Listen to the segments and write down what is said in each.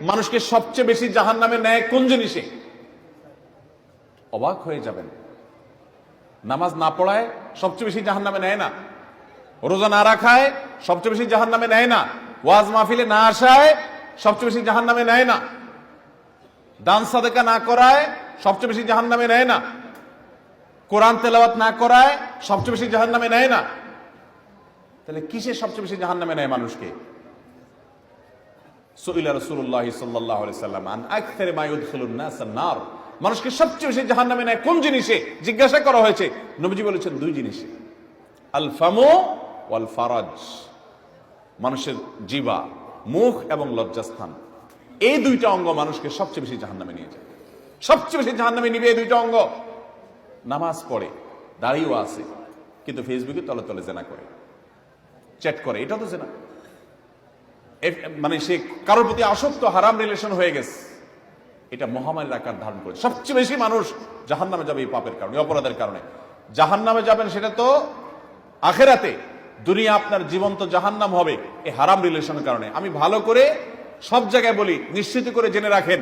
মানুষকে সবচেয়ে বেশি জাহান্নামে নেয় কোন জিনিসে? অবাক হয়ে যাবেন। নামাজ না পড়ায় সবচেয়ে বেশি জাহান্নামে নেয় না, রোজা না রাখায় সবচেয়ে বেশি জাহান্নামে নেয় না, ওয়াজ মাহফিলে না আসায় সবচেয়ে বেশি জাহান্নামে নেয় না, দান সাদেকা না করায় সবচেয়ে বেশি জাহান্নামে নেয় না, কোরআন তেলাওয়াত না করায় সবচেয়ে বেশি জাহান্নামে নেয় না। তাহলে কিসে সবচেয়ে বেশি জাহান্নামে নেয় মানুষকে? সুইলা রাসূলুল্লাহ সাল্লাল্লাহু আলাইহি সাল্লাম আন আকসারি মা ইউদখিলুন নাস আন-নার, মানুষকে সবচেয়ে বেশি জাহান্নামে নেয় কোন জিনিসে জিজ্ঞাসা করা হয়েছে। নবীজি বলেছেন দুই জিনিসে, আল ফামু ওয়াল ফারাজ, মানুষের জিহ্বা, মুখ এবং লজ্জাস্থান, এই দুইটা অঙ্গ মানুষকে সবচেয়ে বেশি জাহান্নামে নিয়ে যায়। সবচেয়ে বেশি জাহান্নামে নিবে এই দুইটা অঙ্গ। নামাজ পড়ে, দাঁড়িয়েও আছে, কিন্তু ফেসবুকে তলে তলে জেনা করে, চ্যাট করে, এটা তো জেনা। মানে সে কারোর প্রতি আসক্ত, হারাম রিলেশন হয়ে গেছে, এটা মহামারীর আকার ধারণ করে। সবচেয়ে বেশি মানুষ জাহান্নামে যাবে এই পাপের কারণে, অপরাধের কারণে। জাহান্নামে যাবেন সেটা তো আখেরাতে, দুনিয়া আপনার জীবন্ত জাহান্নাম হবে এই হারাম রিলেশনের কারণে। আমি ভালো করে সব জায়গায় বলি, নিশ্চিত করে জেনে রাখেন,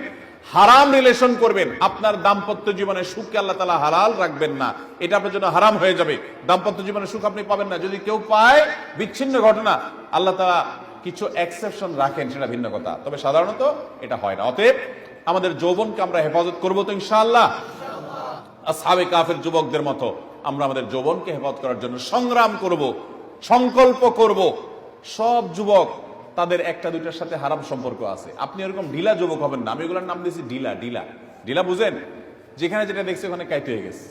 হারাম রিলেশন করবেন, আপনার দাম্পত্য জীবনে সুখকে আল্লাহ তাআলা হালাল রাখবেন না, এটা আপনার জন্য হারাম হয়ে যাবে। দাম্পত্য জীবনে সুখ আপনি পাবেন না। যদি কেউ পায় বিচ্ছিন্ন ঘটনা, আল্লাহ তাআলা কিছু এক্সেপশন রাখেন, সেটা ভিন্ন কথা, তবে সাধারণত এটা হয় না। অতএব আমাদের যৌবনকে আমরা হেফাজত করবো তো ইনশাআল্লাহ। আসহাবে কাফের যুবকদের মতো আমরা আমাদের যৌবনকে হেফাজত করার জন্য সংগ্রাম করব, সংকল্প করব। সব যুবক তাদের একটা দুইটার সাথে হারাম সম্পর্ক আছে। আপনি এরকম ঢিলা যুবক হবেন না। আমি এগুলোর নাম দিয়েছি ঢিলা। ঢিলা ঢিলা বুঝেন? যেখানে যেটা দেখছে ওখানে কাইতে হয়ে গেছে,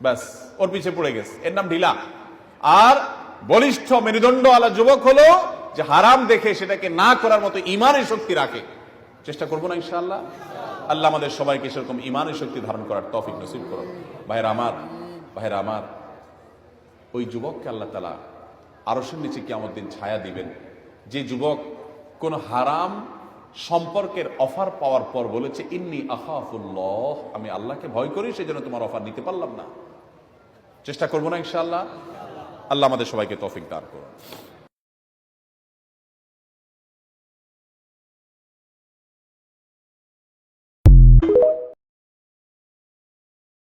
ব্যাস ওর পিছে পড়ে গেছে, এর নাম ঢিলা। আর বলিষ্ঠ মেরুদণ্ড আলা যুবক হলো যে হারাম দেখে সেটাকে না করার মতো ইমানের শক্তি রাখে। চেষ্টা করবো না ইনশাআল্লাহ? আল্লাহ আমাদের সবাইকে সেরকম ইমানের শক্তি ধারণ করার তৌফিক নসিব করুন। ভাইরা আমার, ওই যুবককে আল্লাহ তাআলা আরশের নিচে কিয়ামত দিন ছায়া দিবেন, যে যুবক কোন হারাম সম্পর্কের অফার পাওয়ার পর বলেছে, ইন্নী আখাফুল্লাহ, আমি আল্লাহকে ভয় করি, সেই জন্য তোমার অফার নিতে পারলাম না। চেষ্টা করবো না ইনশাআল্লাহ? আল্লাহ আমাদের সবাইকে তৌফিক দান করুন।